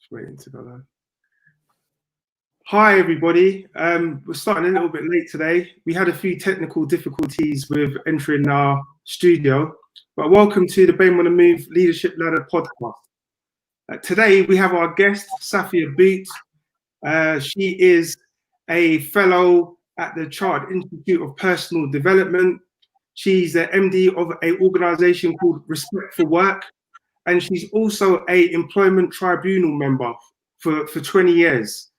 Waiting to go live. Hi everybody. We're starting a little bit late today. We had a few technical difficulties with entering our studio, but welcome to the BAME On The Move Leadership Ladder podcast. Today we have our guest, Safia Boot. She is a fellow at the Chartered Institute of Personal Development. She's the MD of an organization called Respect for Work. And she's also a employment tribunal member for 20 years.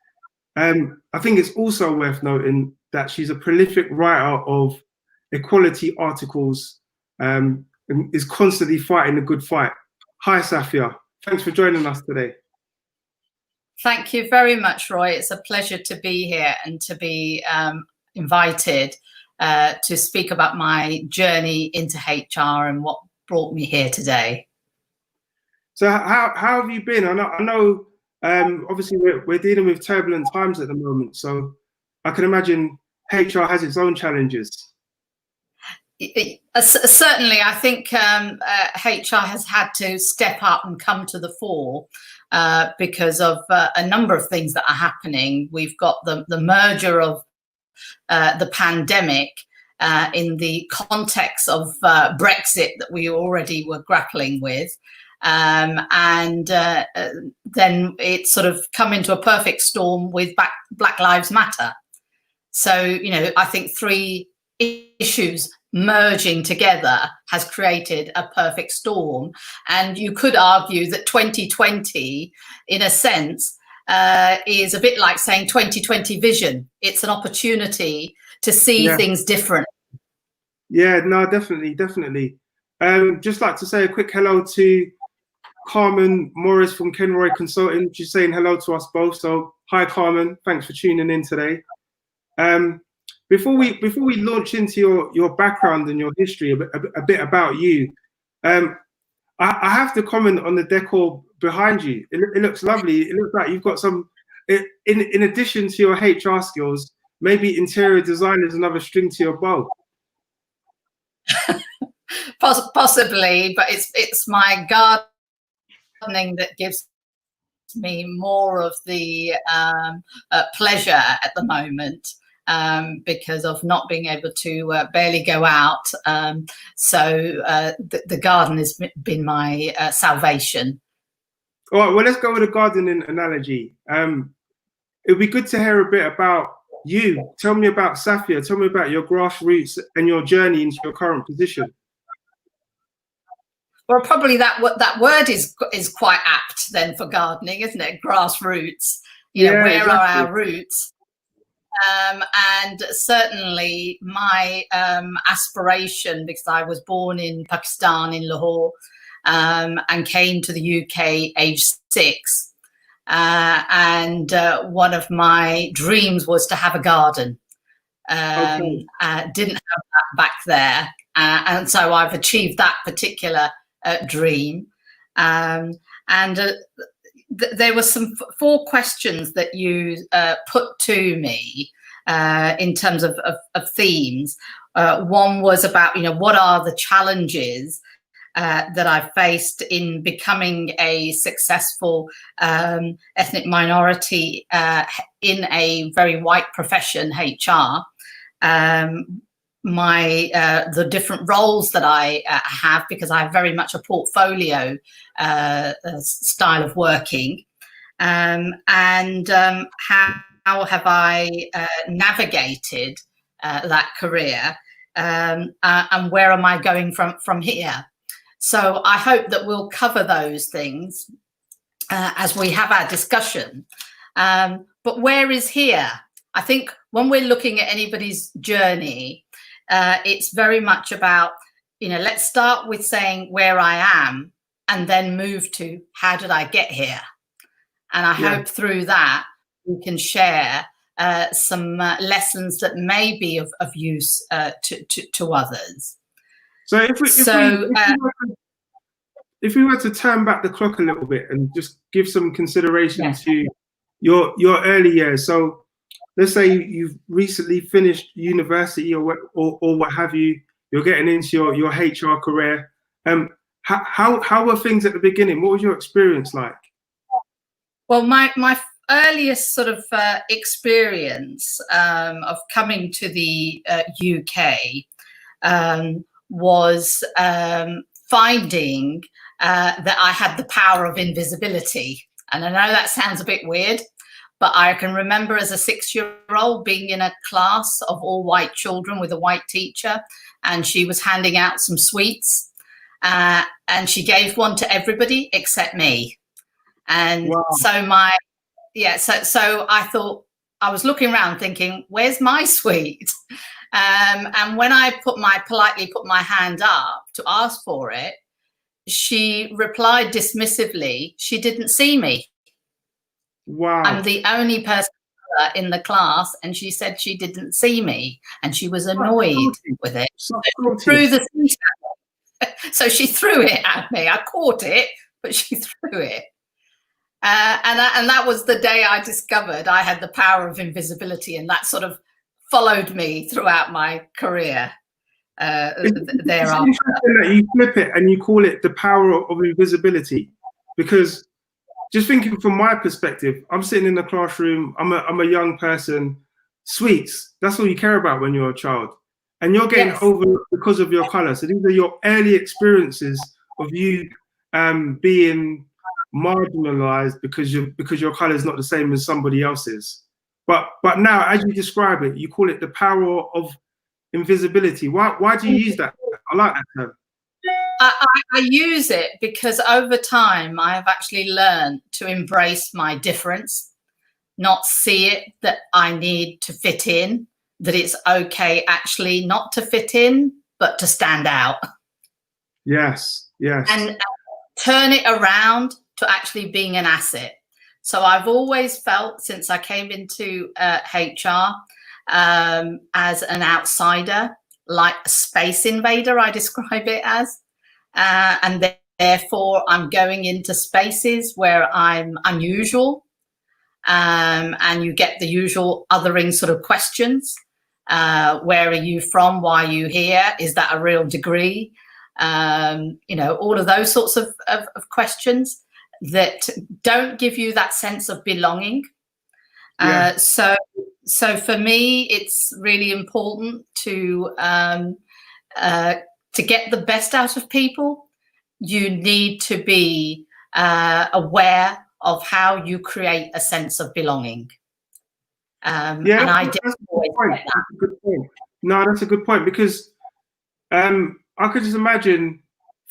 I think it's also worth noting that she's a prolific writer of equality articles and is constantly fighting a good fight. Hi, Safia. Thanks for joining us today. Thank you very much, Roy. It's a pleasure to be here and to be invited to speak about my journey into HR and what brought me here today. So how have you been? I know obviously we're dealing with turbulent times at the moment, so I can imagine HR has its own challenges. Certainly, I think HR has had to step up and come to the fore because of a number of things that are happening. We've got the merger of the pandemic in the context of Brexit that we already were grappling with. And then it's sort of come into a perfect storm with Black Lives Matter. So, you know, I think three issues merging together has created a perfect storm. And you could argue that 2020, in a sense, is a bit like saying 2020 vision. It's an opportunity to see things different. Yeah, no, definitely. Just like to say a quick hello to Carmen Morris from Kenroy Consulting. She's saying hello to us both. So hi, Carmen. Thanks for tuning in today. Before we launch into your background and your history, a bit about you, I have to comment on the decor behind you. It looks lovely. It looks like you've got some, in addition to your HR skills, maybe interior design is another string to your bow. Possibly, but it's my gardening that gives me more of the pleasure at the moment because of not being able to barely go out. So the garden has been my salvation. All right, well, let's go with a gardening analogy. It'd be good to hear a bit about you. Tell me about Safia. Tell me about your grassroots and your journey into your current position. Well, probably that word is quite apt then for gardening, isn't it? Grassroots. You know, where exactly. Are our roots? And certainly my aspiration, because I was born in Pakistan, in Lahore, and came to the UK age 6. And one of my dreams was to have a garden. Didn't have that back there. And so I've achieved that particular dream. There were some 4 questions that you put to me in terms of themes. One was about, you know, what are the challenges that I faced in becoming a successful ethnic minority in a very white profession, HR. The different roles that I have, because I have very much a portfolio style of working, and how have I navigated that career, and where am I going from here? So I hope that we'll cover those things as we have our discussion. But where is here? I think when we're looking at anybody's journey, it's very much about, you know, let's start with saying where I am and then move to how did I get here? And I hope through that we can share some lessons that may be of use to others. So if we were to turn back the clock a little bit and just give some consideration to your early years. So let's say you've recently finished university or what have you, you're getting into your HR career. How were things at the beginning? What was your experience like? Well, my earliest sort of experience of coming to the UK was finding that I had the power of invisibility. And I know that sounds a bit weird, but I can remember as a 6-year-old being in a class of all white children with a white teacher, and she was handing out some sweets, and she gave one to everybody except me. And Wow. so I thought, I was looking around thinking, where's my sweet? And when I politely put my hand up to ask for it, she replied dismissively, she didn't see me. Wow. I'm the only person in the class, and she said she didn't see me, and she was annoyed with it. So So she threw it at me. I caught it, but she threw it. And that was the day I discovered I had the power of invisibility, and that sort of followed me throughout my career. It's interesting that you flip it and you call it the power of invisibility, because just thinking from my perspective, I'm sitting in the classroom, I'm a young person, sweets, that's all you care about when you're a child. And you're getting over because of your color. So these are your early experiences of you being marginalized because your color is not the same as somebody else's. But now, as you describe it, you call it the power of invisibility. Why do you use that? I like that term. I use it because over time I have actually learned to embrace my difference, not see it that I need to fit in, that it's okay actually not to fit in, but to stand out. Yes, yes. And turn it around to actually being an asset. So I've always felt, since I came into HR, as an outsider, like a space invader, I describe it as. And therefore, I'm going into spaces where I'm unusual, and you get the usual othering sort of questions. Where are you from? Why are you here? Is that a real degree? All of those sorts of questions that don't give you that sense of belonging. Yeah. So for me, it's really important to get the best out of people. You need to be aware of how you create a sense of belonging. And I didn't always get that. That's a good point. No, that's a good point, because I could just imagine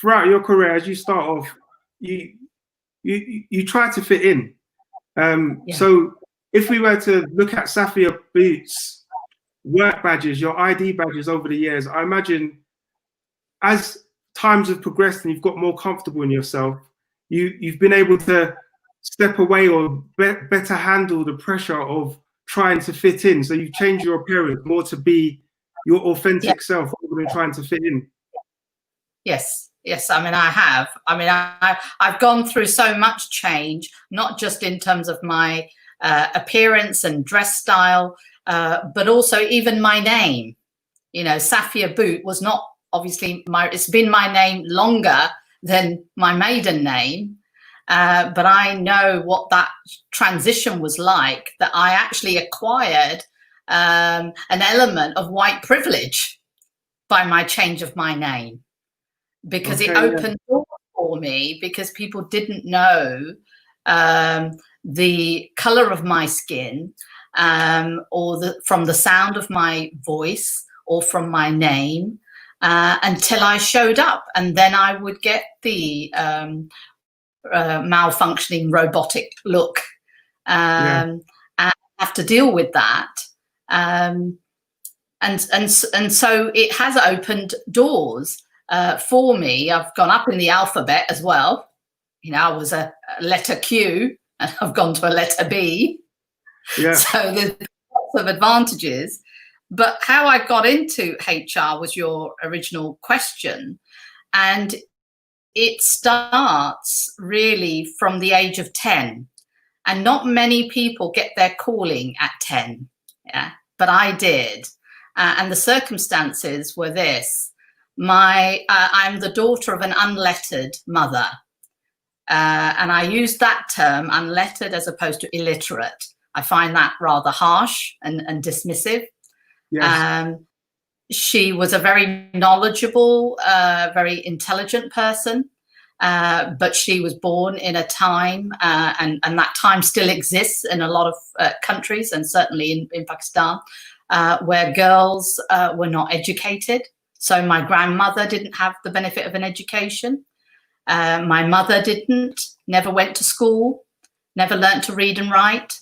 throughout your career, as you start off, you try to fit in. So if we were to look at Safia Boot's work badges, your ID badges over the years, I imagine as times have progressed and you've got more comfortable in yourself, you've been able to step away or better handle the pressure of trying to fit in. So you've changed your appearance more to be your authentic self rather than trying to fit in. Yes. I mean, I have. I mean, I've gone through so much change, not just in terms of my appearance and dress style, but also even my name. Safia Boot was not obviously it's been my name longer than my maiden name, but I know what that transition was like, that I actually acquired an element of white privilege by my change of my name. Because it opened doors for me, because people didn't know the color of my skin, or from the sound of my voice or from my name, until I showed up, and then I would get the malfunctioning robotic look, and have to deal with that. And so it has opened doors. For me, I've gone up in the alphabet as well. I was a letter Q, and I've gone to a letter B. Yeah. So there's lots of advantages. But how I got into HR was your original question. And it starts really from the age of 10. And not many people get their calling at 10. Yeah, but I did. And the circumstances were this. I'm the daughter of an unlettered mother. And I use that term, unlettered as opposed to illiterate. I find that rather harsh and dismissive. Yes. She was a very knowledgeable, very intelligent person, but she was born in a time, and that time still exists in a lot of countries, and certainly in Pakistan, where girls were not educated. So my grandmother didn't have the benefit of an education. My mother didn't, never went to school, never learnt to read and write.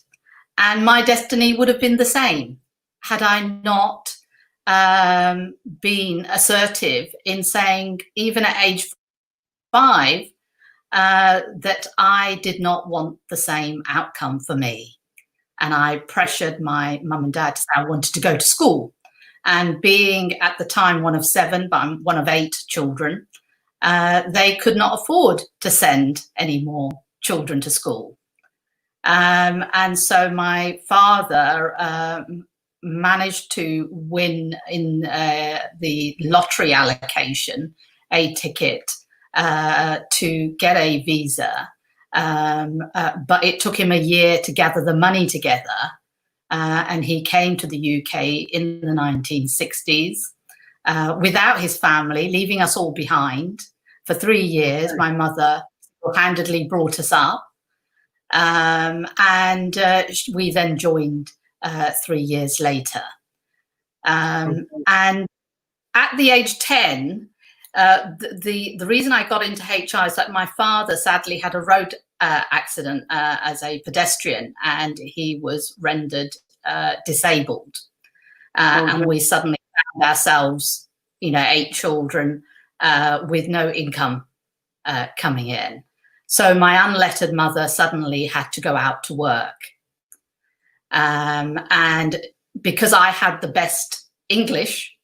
And my destiny would have been the same had I not been assertive in saying, even at age 5, that I did not want the same outcome for me. And I pressured my mum and dad to say I wanted to go to school. And being at the time one of 7, but I'm one of 8 children, they could not afford to send any more children to school. And so my father managed to win in the lottery allocation a ticket to get a visa, but it took him a year to gather the money together, and he came to the UK in the 1960s without his family, leaving us all behind. For 3 years, my mother handedly brought us up, and we then joined 3 years later. And at the age 10, the reason I got into HR is that my father sadly had a road accident as a pedestrian, and he was rendered disabled. And we suddenly found ourselves, 8 children with no income coming in. So my unlettered mother suddenly had to go out to work. And because I had the best English,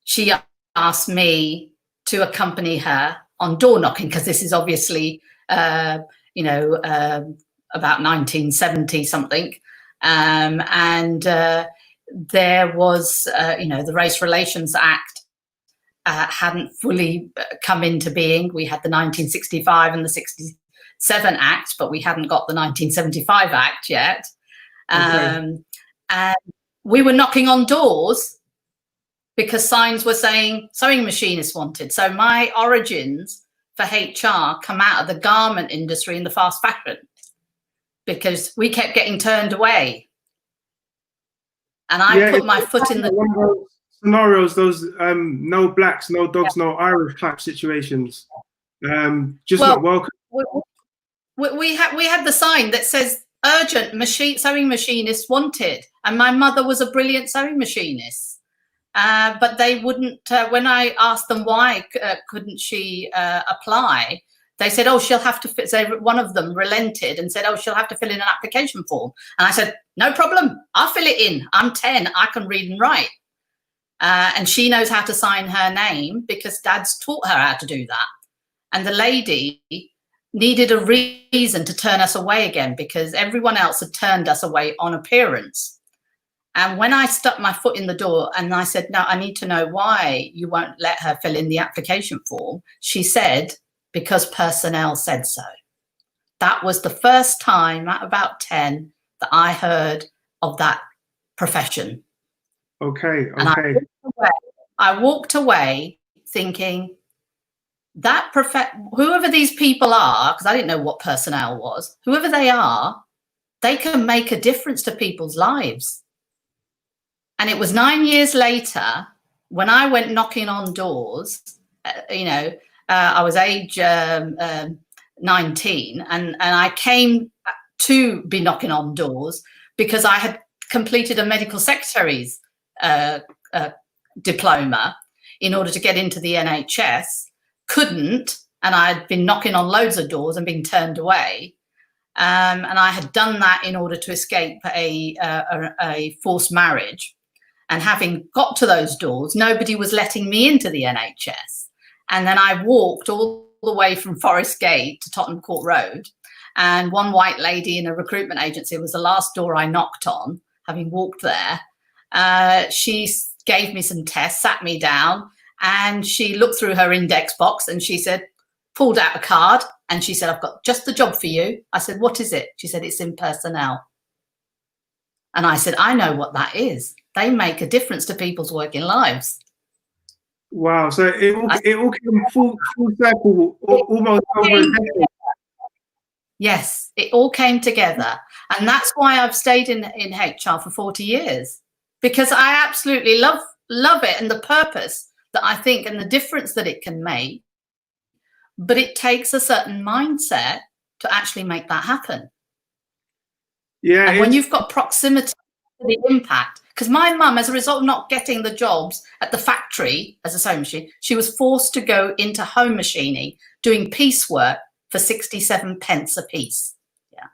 she asked me to accompany her on door knocking, because this is obviously, about 1970 something. And there was, the Race Relations Act hadn't fully come into being. We had the 1965 and the 67 Act, but we hadn't got the 1975 Act yet. And we were knocking on doors because signs were saying sewing machinists wanted. So my origins for HR come out of the garment industry and the fast fashion, because we kept getting turned away. And I put my foot in the scenarios, those no blacks, no dogs, no Irish type situations. Not welcome. We had the sign that says urgent sewing machinists wanted, and my mother was a brilliant sewing machinist. But they wouldn't, when I asked them why couldn't she apply, they said, oh, she'll have to one of them relented and said, oh, she'll have to fill in an application form. And I said, no problem, I'll fill it in. I'm 10, I can read and write. And she knows how to sign her name because Dad's taught her how to do that. And the lady needed a reason to turn us away again, because everyone else had turned us away on appearance. And when I stuck my foot in the door and I said, no, I need to know why you won't let her fill in the application form, she said, because personnel said so. That was the first time at about 10 that I heard of that profession. Okay. And I walked away thinking, that whoever these people are, because I didn't know what personnel was, whoever they are, they can make a difference to people's lives. And it was 9 years later when I went knocking on doors, I was age 19, and I came to be knocking on doors because I had completed a medical secretary's diploma in order to get into the NHS, couldn't, and I'd been knocking on loads of doors and being turned away. And I had done that in order to escape a forced marriage. And having got to those doors, nobody was letting me into the NHS. And then I walked all the way from Forest Gate to Tottenham Court Road. And one white lady in a recruitment agency was the last door I knocked on, having walked there. She gave me some tests, sat me down, and she looked through her index box and she said, pulled out a card And she said, I've got just the job for you. I said, what is it? She said, it's in personnel. And I said, I know what that is. They make a difference to people's working lives. Wow. So it all came full circle, almost over a decade. Yes, it all came together. And that's why I've stayed in HR for 40 years, because I absolutely love it and the purpose that I think and the difference that it can make. But it takes a certain mindset to actually make that happen. Yeah. And when you've got proximity to the impact, because my mum, as a result of not getting the jobs at the factory as a sewing machine, she was forced to go into home machining, doing piecework for 67 pence a piece. Yeah.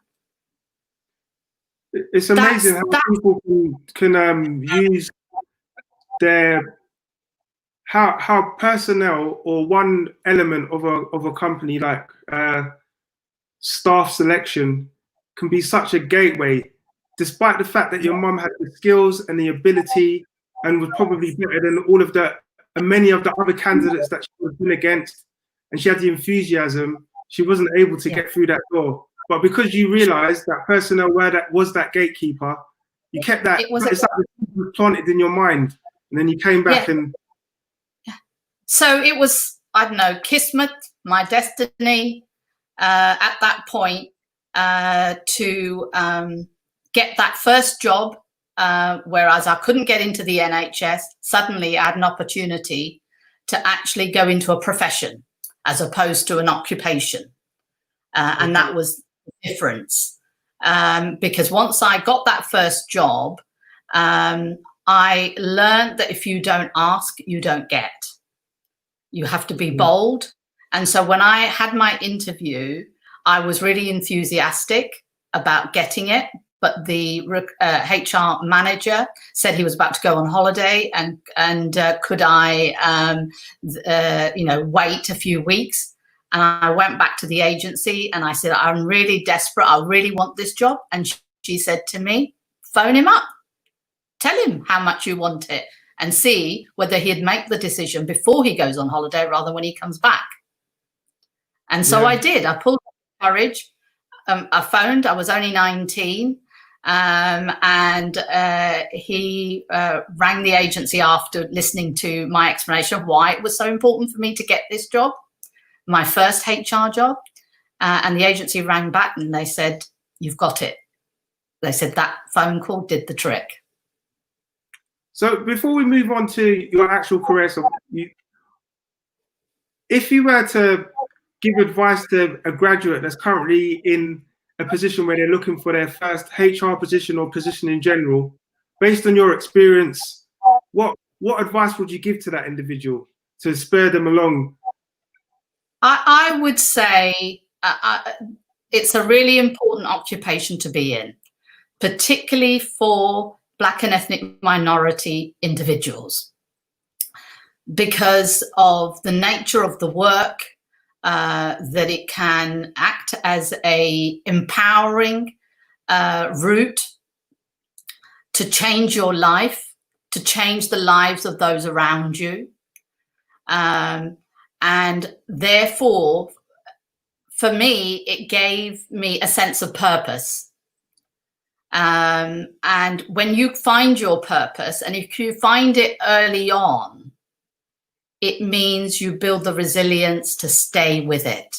It's amazing how people can use their how personnel or one element of a company like staff selection can be such a gateway, despite the fact that your mum had the skills and the ability and was probably better than all of the and many of the other candidates that she was been against, and she had the enthusiasm. She wasn't able to get through that door, but because you realised that personnel was that gatekeeper, you kept that. It's like it was planted in your mind, and then you came back and. So it was, I don't know, kismet, my destiny at that point to get that first job, whereas I couldn't get into the NHS. Suddenly I had an opportunity to actually go into a profession as opposed to an occupation. And that was the difference. Because once I got that first job, I learned that if you don't ask, you don't get. You have to be bold. And so when I had my interview, I was really enthusiastic about getting it. But the HR manager said he was about to go on holiday and could I, wait a few weeks? And I went back to the agency and I said, I'm really desperate. I really want this job. And she said to me, phone him up. Tell him how much you want it and see whether he'd make the decision before he goes on holiday rather than when he comes back. And so I did. I pulled courage. I phoned. I was only 19. And he rang the agency after listening to my explanation of why it was so important for me to get this job, my first HR job. And the agency rang back and they said, you've got it. They said that phone call did the trick. So before we move on to your actual career, if you were to give advice to a graduate that's currently in a position where they're looking for their first HR position or position in general, based on your experience, what advice would you give to that individual to spur them along? I would say it's a really important occupation to be in, particularly for Black and ethnic minority individuals, because of the nature of the work, that it can act as a empowering route to change your life, to change the lives of those around you. And therefore, for me, it gave me a sense of purpose. And when you find your purpose, and if you find it early on, it means you build the resilience to stay with it,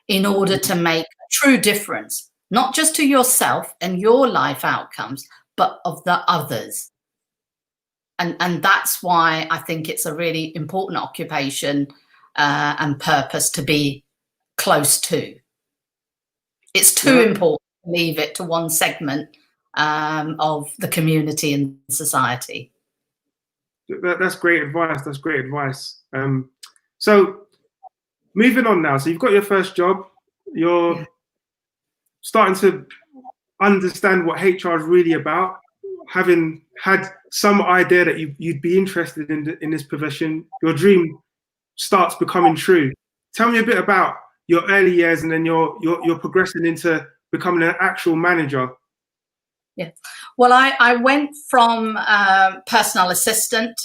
in order to make a true difference, not just to yourself and your life outcomes, but of the others. And that's why I think it's a really important occupation and purpose to be close to. It's too important to leave it to one segment of the community and society. That's great advice. That's great advice. So moving on now. So you've got your first job. You're starting to understand what HR is really about. Having had some idea that you'd be interested in this profession, your dream starts becoming true. Tell me a bit about your early years, and then you're progressing into becoming an actual manager. Yeah. Well, I went from personal assistant,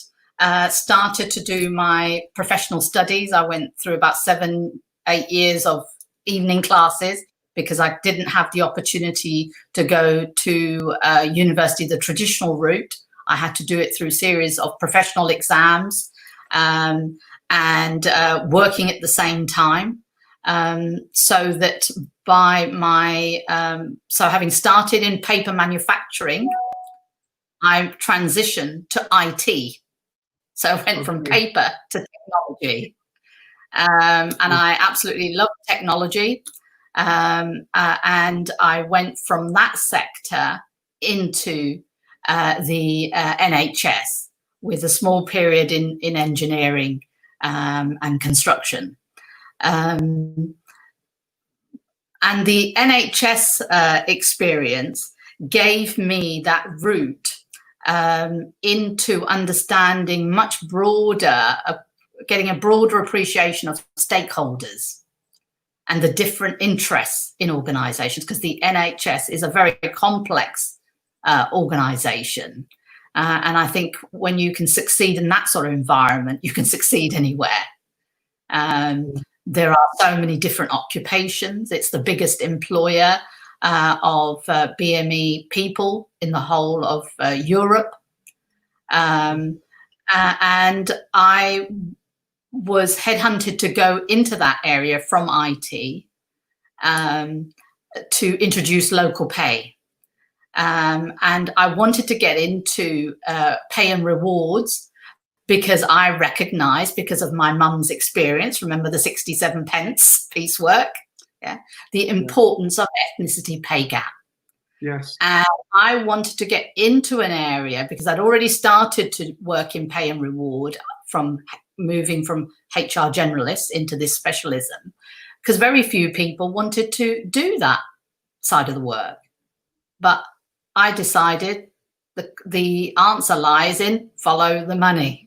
started to do my professional studies. I went through about 7 8 years of evening classes because I didn't have the opportunity to go to university the traditional route. I had to do it through a series of professional exams and working at the same time. So that by my, so having started in paper manufacturing, I transitioned to IT. So I went from paper to technology. And I absolutely love technology. And I went from that sector into the NHS with a small period in engineering and construction. And the NHS experience gave me that route into understanding much broader, getting a broader appreciation of stakeholders and the different interests in organisations, because the NHS is a very complex organisation. And I think when you can succeed in that sort of environment, you can succeed anywhere. There are so many different occupations. It's the biggest employer of BME people in the whole of Europe. And I was headhunted to go into that area from IT to introduce local pay. And I wanted to get into pay and rewards because I recognised, because of my mum's experience, remember the 67 pence piecework, the importance of ethnicity pay gap. Yes. And I wanted to get into an area because I'd already started to work in pay and reward from moving from HR generalist into this specialism, because very few people wanted to do that side of the work. But I decided the answer lies in follow the money.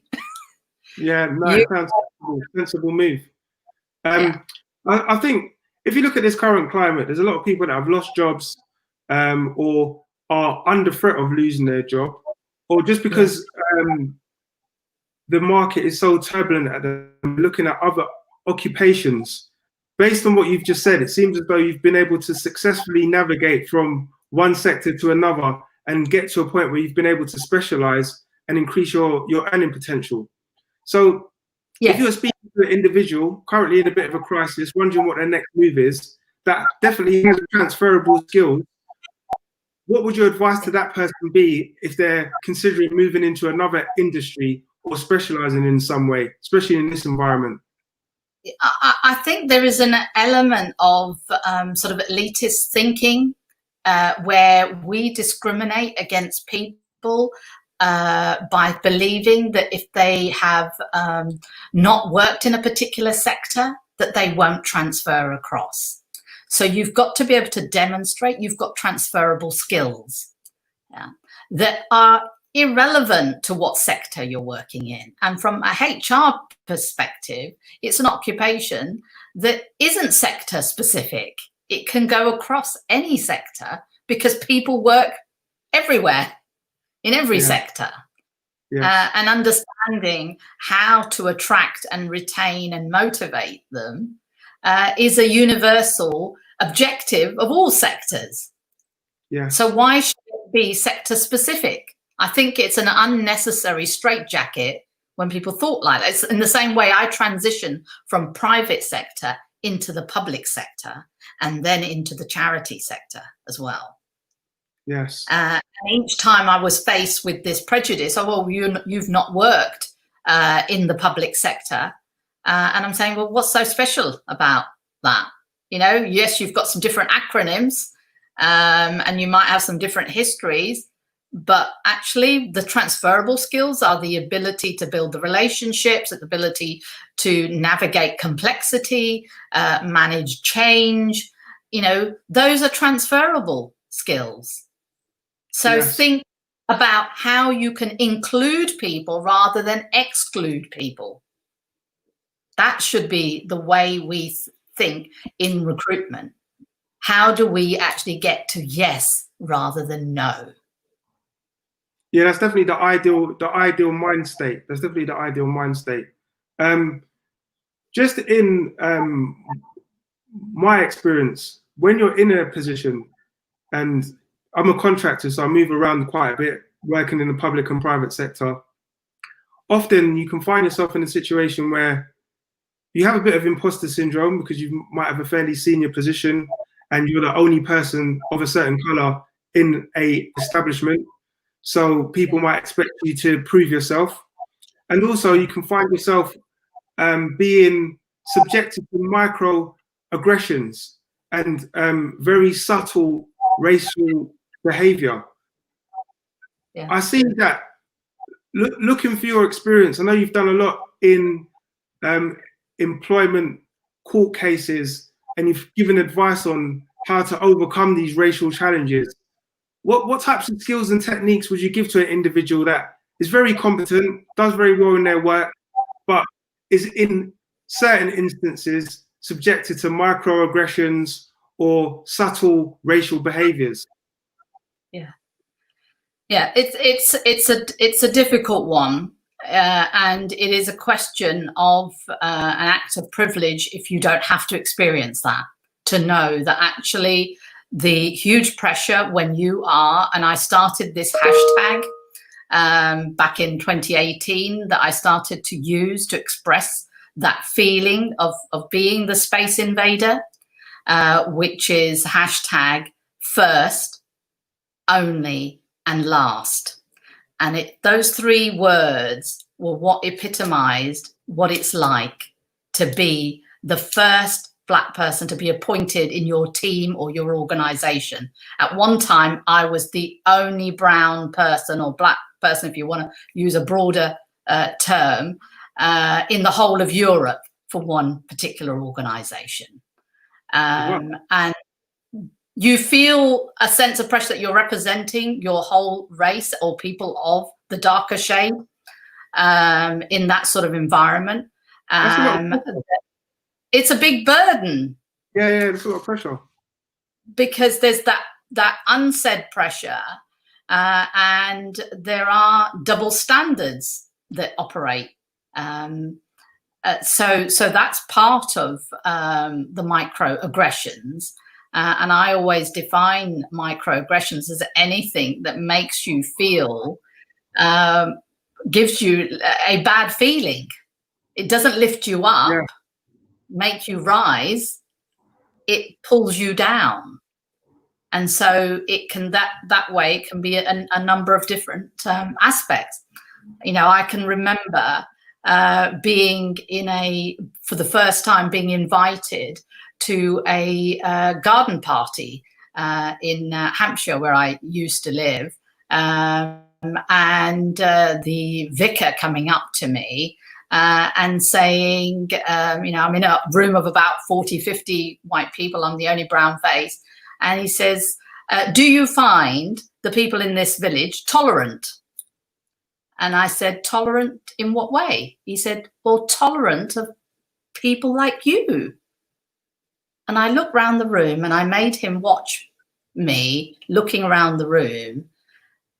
Yeah, no, sensible move. I think if you look at this current climate, there's a lot of people that have lost jobs or are under threat of losing their job, or just because the market is so turbulent at looking at other occupations. Based on what you've just said, it seems as though you've been able to successfully navigate from one sector to another and get to a point where you've been able to specialize and increase your earning potential. So if you're speaking to an individual currently in a bit of a crisis, wondering what their next move is, that definitely has transferable skills, what would your advice to that person be if they're considering moving into another industry or specializing in some way, especially in this environment? I think there is an element of sort of elitist thinking where we discriminate against people by believing that if they have not worked in a particular sector, that they won't transfer across. So you've got to be able to demonstrate you've got transferable skills that are irrelevant to what sector you're working in. And from a HR perspective, it's an occupation that isn't sector specific. It can go across any sector because people work everywhere, in every sector. And understanding how to attract and retain and motivate them is a universal objective of all sectors. So why should it be sector specific? I think it's an unnecessary straitjacket when people thought like that. It's in the same way I transitioned from private sector into the public sector and then into the charity sector as well. Yes. And each time I was faced with this prejudice, oh, well, you've not worked in the public sector. And I'm saying, well, what's so special about that? You know, yes, you've got some different acronyms and you might have some different histories, but actually the transferable skills are the ability to build the relationships, the ability to navigate complexity, manage change. You know, those are transferable skills. So think about how you can include people rather than exclude people. That should be the way we think in recruitment. How do we actually get to yes rather than no? Yeah, that's definitely the ideal mind state. That's definitely the ideal mind state. Just in my experience, when you're in a position, and I'm a contractor, so I move around quite a bit, working in the public and private sector. Often you can find yourself in a situation where you have a bit of imposter syndrome because you might have a fairly senior position and you're the only person of a certain color in a establishment. So people might expect you to prove yourself. And also you can find yourself being subjected to microaggressions and very subtle racial behavior. Yeah. I see that. Looking for your experience, I know you've done a lot in employment court cases, and you've given advice on how to overcome these racial challenges. What types of skills and techniques would you give to an individual that is very competent, does very well in their work, but is in certain instances subjected to microaggressions or subtle racial behaviors? Yeah, it's a difficult one, and it is a question of an act of privilege if you don't have to experience that, to know that actually the huge pressure when you are, and I started this hashtag back in 2018 that I started to use to express that feeling of being the space invader, which is hashtag first, only, and last. And those three words were what epitomized what it's like to be the first Black person to be appointed in your team or your organization. At one time, I was the only brown person, or Black person, if you want to use a broader term, in the whole of Europe for one particular organization. And you feel a sense of pressure that you're representing your whole race or people of the darker shade in that sort of environment. It's a big burden. Yeah, it's a lot of pressure. Because there's that unsaid pressure, and there are double standards that operate. So that's part of the microaggressions. And I always define microaggressions as anything that makes you feel, gives you a bad feeling. It doesn't lift you up, make you rise. It pulls you down. And so it can, that way it can be a number of different aspects. You know, I can remember being for the first time being invited to a garden party in Hampshire, where I used to live, and the vicar coming up to me and saying, you know, I'm in a room of about 40, 50 white people, I'm the only brown face, and he says, do you find the people in this village tolerant? And I said, tolerant in what way? He said, well, tolerant of people like you. And I looked around the room and I made him watch me looking around the room,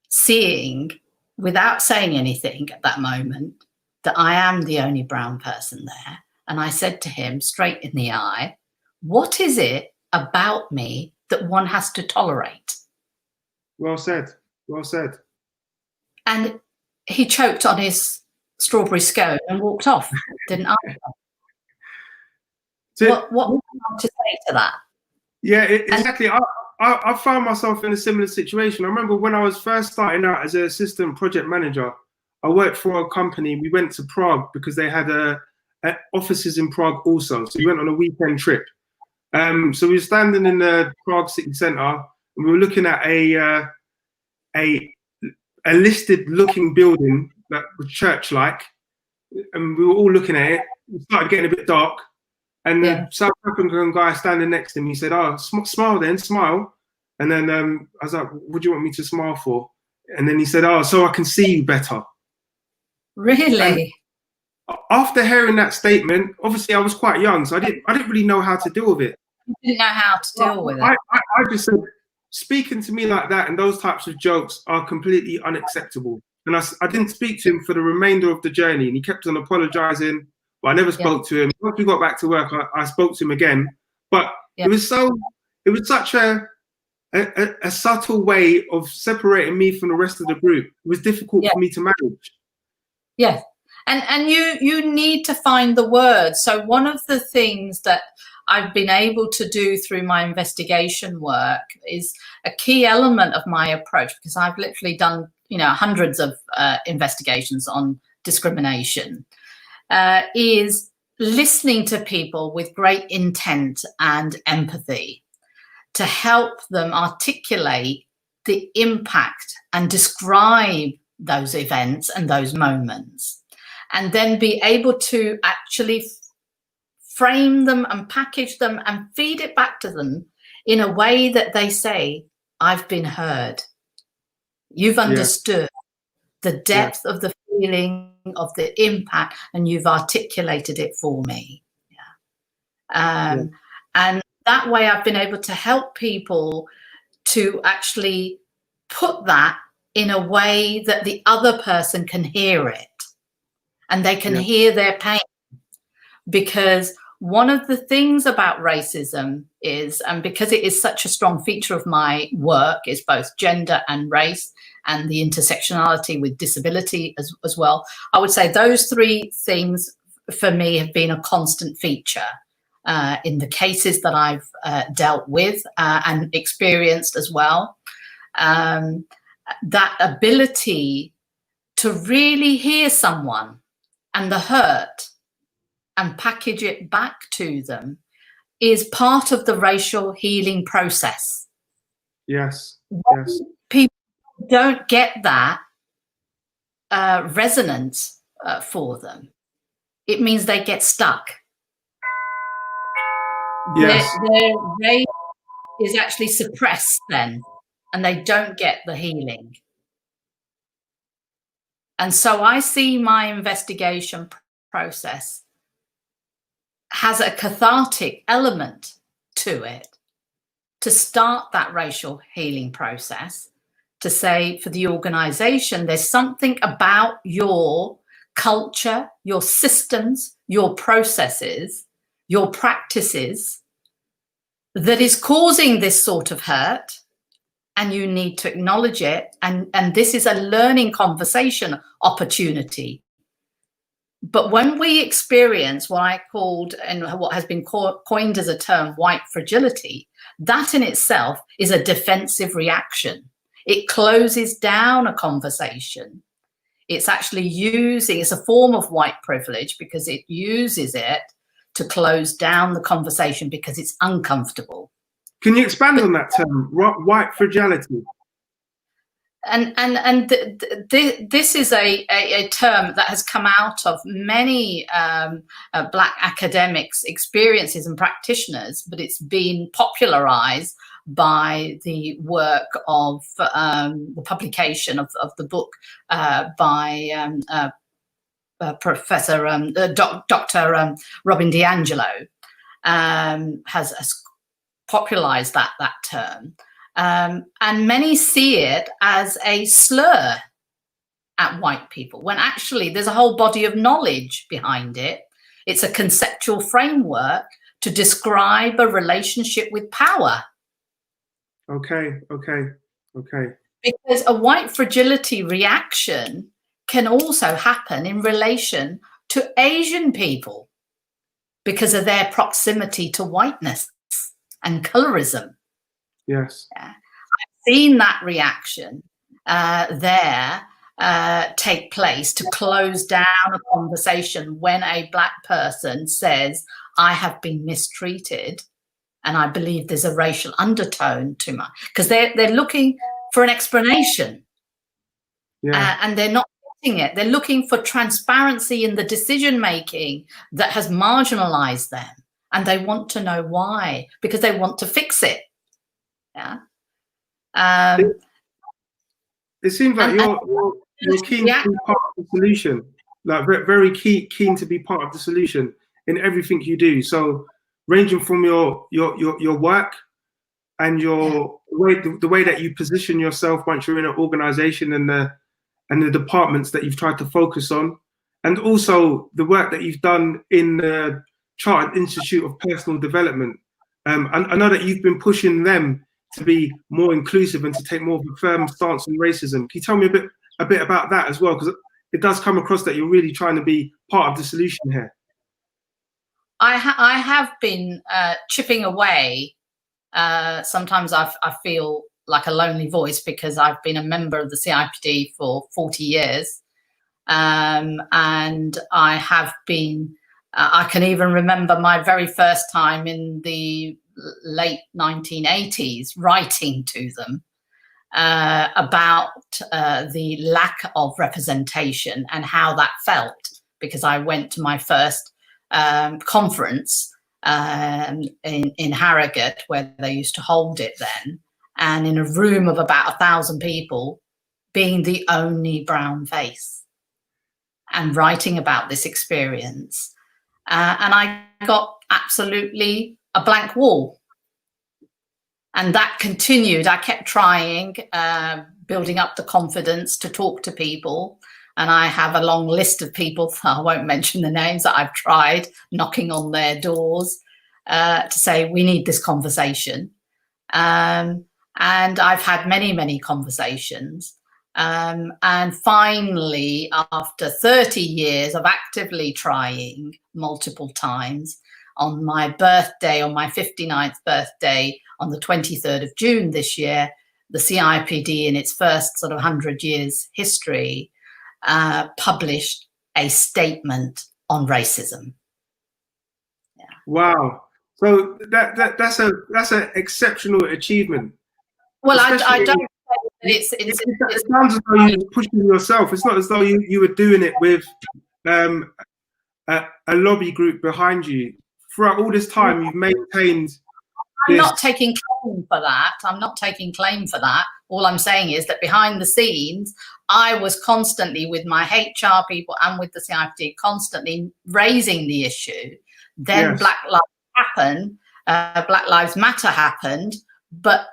seeing, without saying anything at that moment, that I am the only brown person there. And I said to him straight in the eye, what is it about me that one has to tolerate? Well said. Well said. And he choked on his strawberry scone and walked off, didn't answer. What would you like to say to that? Yeah, exactly. I found myself in a similar situation. I remember when I was first starting out as an assistant project manager, I worked for a company. We went to Prague because they had offices in Prague also. So we went on a weekend trip. So we were standing in the Prague city centre and we were looking at a listed looking building that was church-like. And we were all looking at it. It started getting a bit dark. And the South African guy standing next to me said, oh, smile then, smile. And then I was like, what do you want me to smile for? And then he said, oh, so I can see you better. Really? And after hearing that statement, obviously I was quite young, so I didn't really know how to deal with it. You didn't know how to deal with it. I just said, speaking to me like that and those types of jokes are completely unacceptable. And I didn't speak to him for the remainder of the journey, and he kept on apologizing. But I never spoke to him. Once we got back to work, I spoke to him again. but it was such a subtle way of separating me from the rest of the group. It was difficult for me to manage. Yes. And you need to find the words. So one of the things that I've been able to do through my investigation work is a key element of my approach, because I've literally done, hundreds of investigations on discrimination, is listening to people with great intent and empathy to help them articulate the impact and describe those events and those moments, and then be able to actually frame them and package them and feed it back to them in a way that they say, I've been heard. You've understood the depth of the feeling, of the impact, and you've articulated it for me. And that way I've been able to help people to actually put that in a way that the other person can hear it and they can hear their pain. Because one of the things about racism is, and because it is such a strong feature of my work, is both gender and race and the intersectionality with disability as well. I would say those three things for me have been a constant feature in the cases that I've dealt with and experienced as well. That ability to really hear someone and the hurt and package it back to them is part of the racial healing process. Yes. People don't get that resonance for them. It means they get stuck. Yes. Their race is actually suppressed then, and they don't get the healing. And so I see my investigation process has a cathartic element to it, to start that racial healing process, to say for the organization, there's something about your culture, your systems, your processes, your practices that is causing this sort of hurt, and you need to acknowledge it. And this is a learning conversation opportunity. But when we experience what I called, and what has been coined as a term, white fragility, that in itself is a defensive reaction. It closes down a conversation. It's actually it's a form of white privilege because it uses it to close down the conversation because it's uncomfortable. Can you expand on that term, white fragility? This is a term that has come out of many Black academics' experiences and practitioners, but it's been popularized by the work of the publication of the book by Professor Dr. Robin DiAngelo has popularized that term. And many see it as a slur at white people, when actually there's a whole body of knowledge behind it. It's a conceptual framework to describe a relationship with power. Okay. Because a white fragility reaction can also happen in relation to Asian people because of their proximity to whiteness and colorism. Yes. I've seen that reaction take place to close down a conversation when a Black person says, I have been mistreated and I believe there's a racial undertone to my, because they're looking for an explanation. And they're not getting it. They're looking for transparency in the decision making that has marginalized them, and they want to know why, because they want to fix it. It seems like you're keen to be part of the solution, like very keen to be part of the solution in everything you do. So ranging from your work and the way that you position yourself once you're in an organization and the departments that you've tried to focus on, and also the work that you've done in the Chartered Institute of Personal Development. I know that you've been pushing them to be more inclusive and to take more of a firm stance on racism. Can you tell me a bit about that as well? Because it does come across that you're really trying to be part of the solution here. I have been chipping away. Sometimes I feel like a lonely voice because I've been a member of the CIPD for 40 years. And I have been, I can even remember my very first time in the late 1980s writing to them about the lack of representation and how that felt, because I went to my first conference in Harrogate, where they used to hold it then, and in a room of about 1,000 people, being the only brown face and writing about this experience. And I got absolutely a blank wall. And that continued. I kept trying, building up the confidence to talk to people. And I have a long list of people, I won't mention the names, that I've tried knocking on their doors to say, we need this conversation. And I've had many, many conversations. And finally, after 30 years of actively trying multiple times, on my birthday, on my 59th birthday, on the 23rd of June this year, the CIPD, in its first sort of 100 years history, published a statement on racism. Yeah. Wow! So that's an exceptional achievement. Well, I don't. It sounds as though you were pushing yourself. It's not as though you were doing it with a lobby group behind you. Throughout all this time, you've maintained. I'm not taking claim for that. I'm not taking claim for that. All I'm saying is that behind the scenes, I was constantly with my HR people and with the CIPD constantly raising the issue. Then Yes. Black Lives Matter happened, but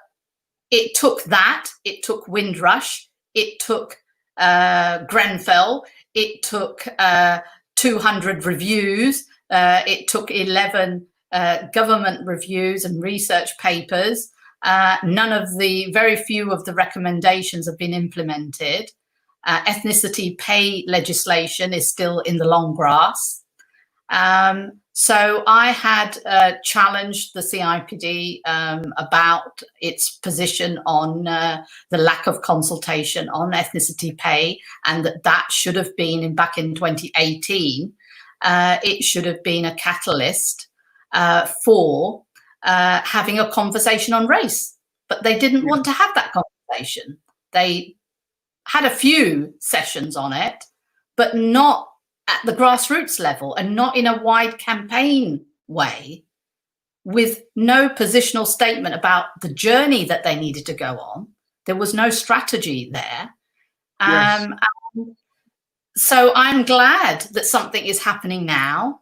it took that, it took Windrush, it took Grenfell, it took 200 reviews, it took 11 government reviews and research papers. Very few of the recommendations have been implemented. Ethnicity pay legislation is still in the long grass. So I had challenged the CIPD about its position on the lack of consultation on ethnicity pay, and that should have been, back in 2018, it should have been a catalyst for having a conversation on race. But they didn't want to have that conversation. They had a few sessions on it, but not at the grassroots level, and not in a wide campaign way, with no positional statement about the journey that they needed to go on. There was no strategy there. Yes. So I'm glad that something is happening now.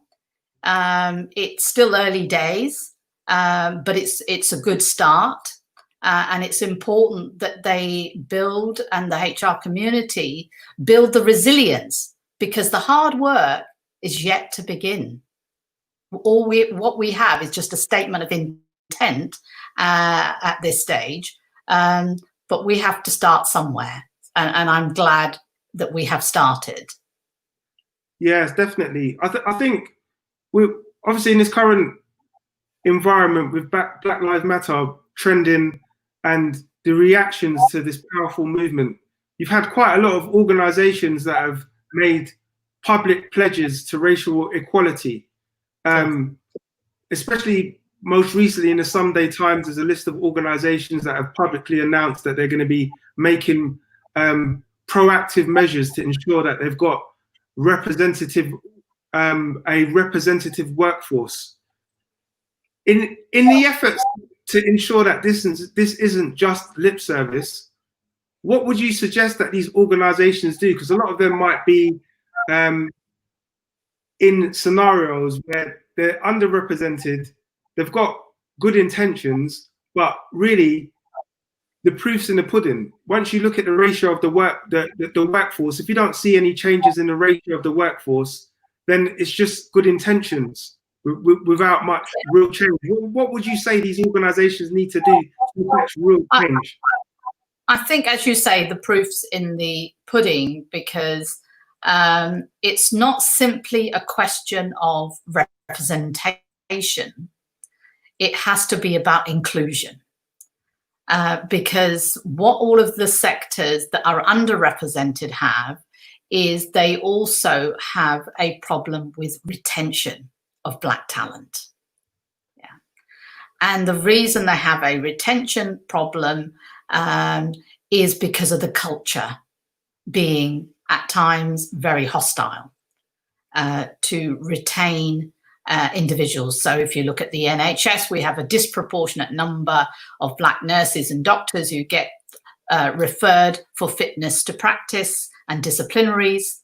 It's still early days, but it's a good start. And it's important that they build, and the HR community build the resilience, because the hard work is yet to begin. What we have is just a statement of intent at this stage, but we have to start somewhere, and I'm glad that we have started. Yes, definitely. I think we're obviously in this current environment with Black Lives Matter trending and the reactions to this powerful movement. You've had quite a lot of organizations that have made public pledges to racial equality. Especially most recently in the Sunday Times, there's a list of organizations that have publicly announced that they're going to be making proactive measures to ensure that they've got a representative workforce. In the efforts to ensure that this isn't just lip service, what would you suggest that these organizations do? Because a lot of them might be in scenarios where they're underrepresented, they've got good intentions, but really the proof's in the pudding. Once you look at the ratio of the workforce, if you don't see any changes in the ratio of the workforce, then it's just good intentions. without much real change. What would you say these organisations need to do to affect real change? I think, as you say, the proof's in the pudding, because it's not simply a question of representation. It has to be about inclusion. Because what all of the sectors that are underrepresented have is they also have a problem with retention of Black talent. Yeah. And the reason they have a retention problem is because of the culture being at times very hostile to retain individuals. So if you look at the NHS, we have a disproportionate number of Black nurses and doctors who get referred for fitness to practice and disciplinaries.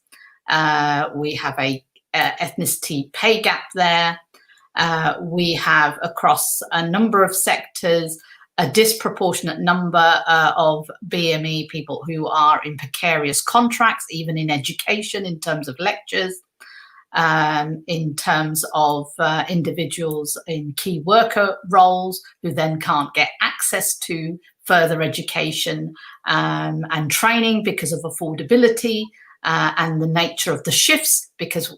We have a ethnicity pay gap there. We have, across a number of sectors, a disproportionate number of BME people who are in precarious contracts, even in education, in terms of lectures, in terms of individuals in key worker roles who then can't get access to further education and training because of affordability and the nature of the shifts, because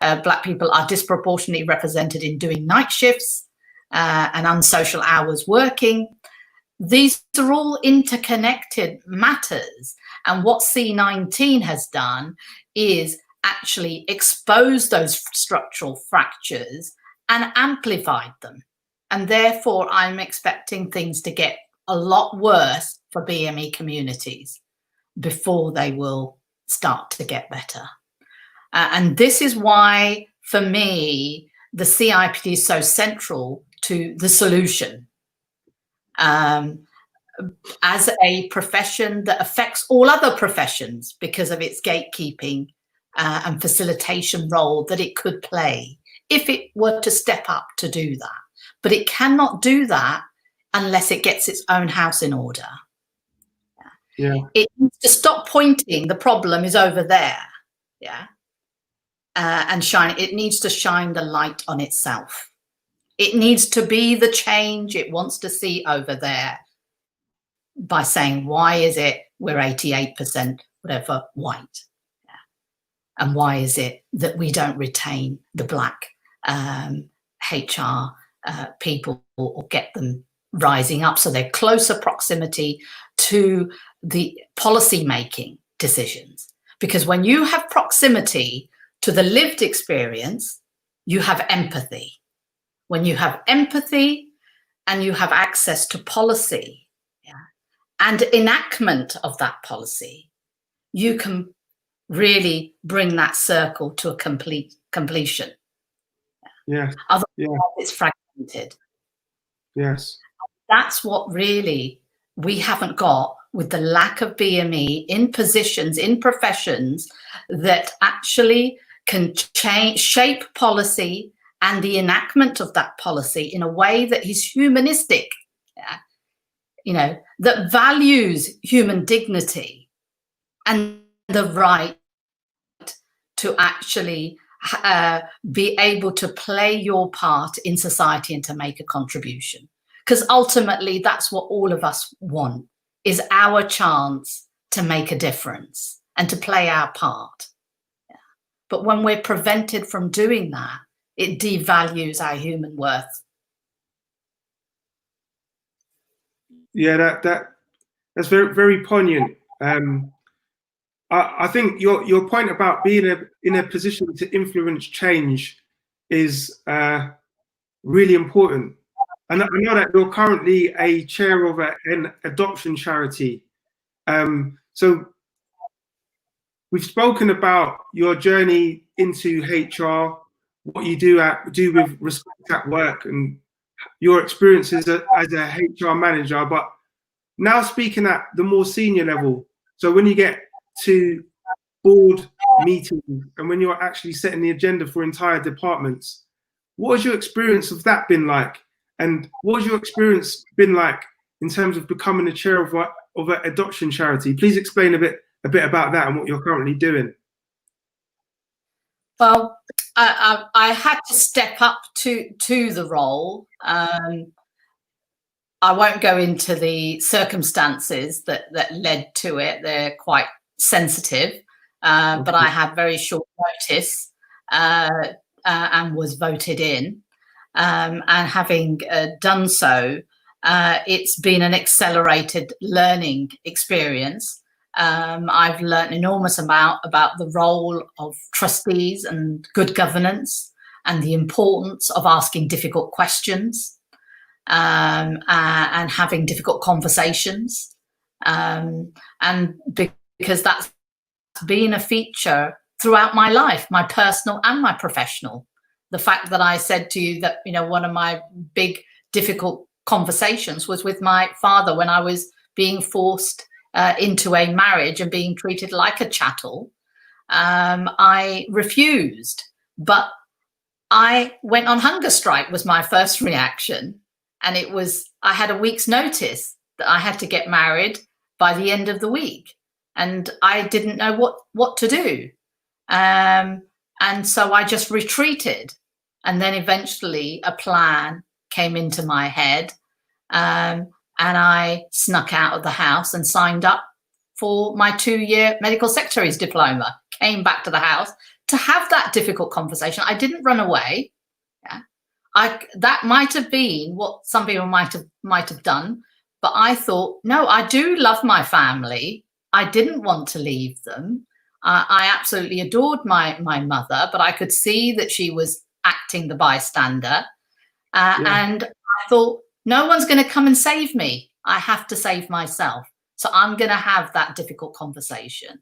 Black people are disproportionately represented in doing night shifts and unsocial hours working. These are all interconnected matters. And what C19 has done is actually expose those structural fractures and amplified them. And therefore, I'm expecting things to get a lot worse for BME communities before they will start to get better. And this is why, for me, the CIPD is so central to the solution. As a profession that affects all other professions because of its gatekeeping and facilitation role that it could play if it were to step up to do that. But it cannot do that unless it gets its own house in order. Yeah. It needs to stop pointing, the problem is over there. Yeah. And it needs to shine the light on itself. It needs to be the change it wants to see over there by saying, why is it we're 88%, whatever, white? Yeah. And why is it that we don't retain the Black HR people or get them rising up so they're closer proximity to the policy making decisions? Because when you have proximity to the lived experience, you have empathy. When you have empathy and you have access to policy, yeah, and enactment of that policy, you can really bring that circle to a completion. Yeah. Otherwise, it's fragmented. Yes. That's what really we haven't got, with the lack of BME in positions, in professions that actually can shape policy and the enactment of that policy in a way that is humanistic, yeah? You know, that values human dignity and the right to actually be able to play your part in society and to make a contribution. Because ultimately, that's what all of us want, is our chance to make a difference and to play our part. Yeah. But when we're prevented from doing that, it devalues our human worth. Yeah, that's very, very poignant. I think your point about being in a position to influence change is really important. And I know that you're currently a chair of an adoption charity. So we've spoken about your journey into HR, what you do with Respect at Work, and your experiences as a HR manager. But now speaking at the more senior level, so when you get to board meetings and when you're actually setting the agenda for entire departments, what has your experience of that been like? And what has your experience been like in terms of becoming the chair of an adoption charity? Please explain a bit about that and what you're currently doing. Well, I had to step up to the role. I won't go into the circumstances that led to it. They're quite sensitive, but I had very short notice and was voted in. And having done so, it's been an accelerated learning experience. I've learned an enormous amount about the role of trustees and good governance and the importance of asking difficult questions. And having difficult conversations, and because that's been a feature throughout my life, my personal and my professional. The fact that I said to you that, you know, one of my big difficult conversations was with my father when I was being forced into a marriage and being treated like a chattel. I refused, but I went on hunger strike was my first reaction. And it was, I had a week's notice that I had to get married by the end of the week. And I didn't know what to do. And so I just retreated. And then eventually a plan came into my head. And I snuck out of the house and signed up for my 2-year medical secretary's diploma. Came back to the house to have that difficult conversation. I didn't run away. That might have been what some people might have done, but I thought, no, I do love my family. I didn't want to leave them. I absolutely adored my mother, but I could see that she was acting the bystander. And I thought, no one's going to come and save me. I have to save myself. So I'm going to have that difficult conversation.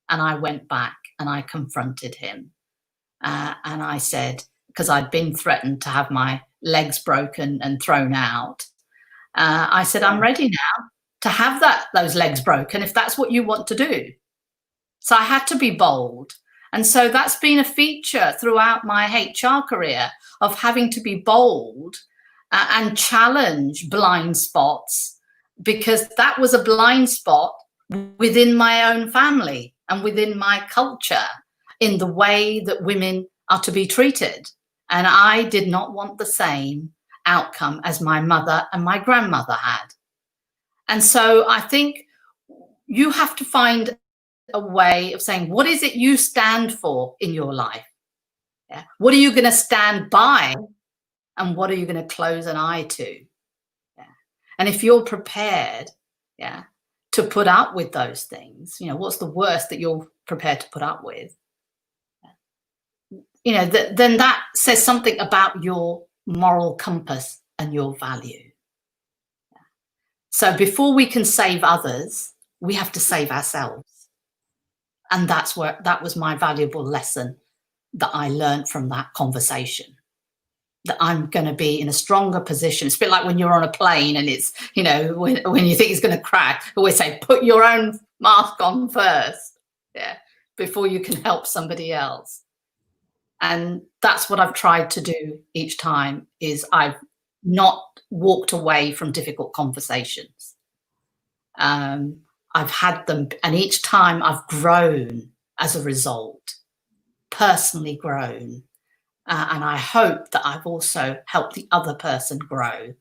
And I went back and I confronted him. And I said, because I'd been threatened to have my legs broken and thrown out. I said, I'm ready now to have those legs broken if that's what you want to do. So I had to be bold. And so that's been a feature throughout my HR career of having to be bold and challenge blind spots, because that was a blind spot within my own family and within my culture in the way that women are to be treated. And I did not want the same outcome as my mother and my grandmother had. And so I think you have to find a way of saying, what is it you stand for in your life? Yeah. What are you going to stand by? And what are you going to close an eye to? Yeah. And if you're prepared, to put up with those things, what's the worst that you're prepared to put up with? Then that says something about your moral compass and your value. So before we can save others, we have to save ourselves. And that was my valuable lesson that I learned from that conversation, that I'm going to be in a stronger position. It's a bit like when you're on a plane and it's, when you think it's going to crash, I always say, put your own mask on first, before you can help somebody else. And that's what I've tried to do each time, is I've not walked away from difficult conversations. I've had them, and each time I've grown as a result, personally grown. And I hope that I've also helped the other person grow,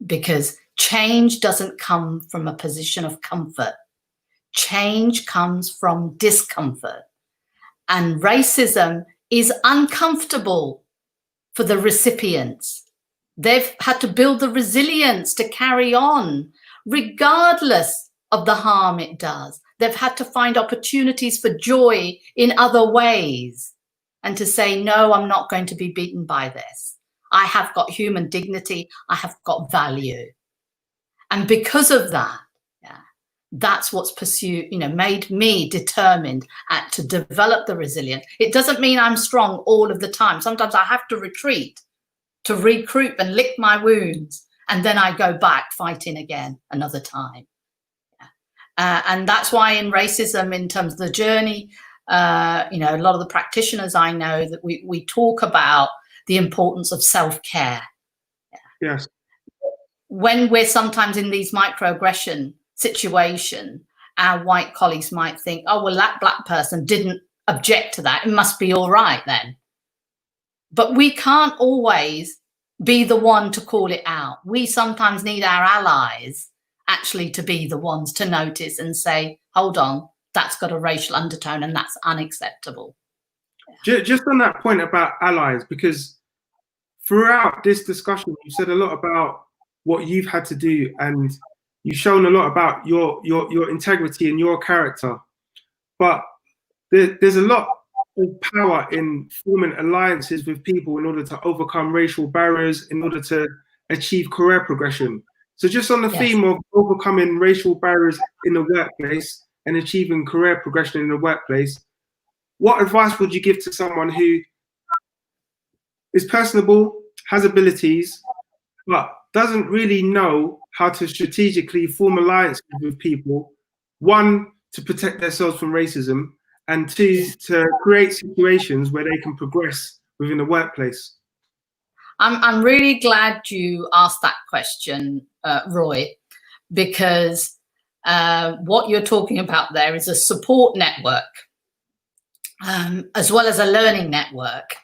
because change doesn't come from a position of comfort. Change comes from discomfort. And racism is uncomfortable for the recipients. They've had to build the resilience to carry on, regardless of the harm it does. They've had to find opportunities for joy in other ways, and to say, no, I'm not going to be beaten by this. I have got human dignity. I have got value. And because of that, that's what's made me determined to develop the resilience. It doesn't mean I'm strong all of the time. Sometimes I have to retreat, to regroup and lick my wounds. And then I go back fighting again another time. And that's why in racism, in terms of the journey, a lot of the practitioners I know, that we talk about the importance of self-care. Yes. When we're sometimes in these microaggression situation, our white colleagues might think, oh, well, that black person didn't object to that, it must be all right then. But we can't always be the one to call it out. We sometimes need our allies actually to be the ones to notice and say, hold on, that's got a racial undertone and that's unacceptable. Just on that point about allies, because throughout this discussion, you said a lot about what you've had to do, and you've shown a lot about your integrity and your character. But there's a lot of power in forming alliances with people in order to overcome racial barriers, in order to achieve career progression. So just on the theme of overcoming racial barriers in the workplace and achieving career progression in the workplace, what advice would you give to someone who is personable, has abilities, but doesn't really know how to strategically form alliances with people? One, to protect themselves from racism, and two, to create situations where they can progress within the workplace. I'm really glad you asked that question, Roy, because what you're talking about there is a support network, as well as a learning network.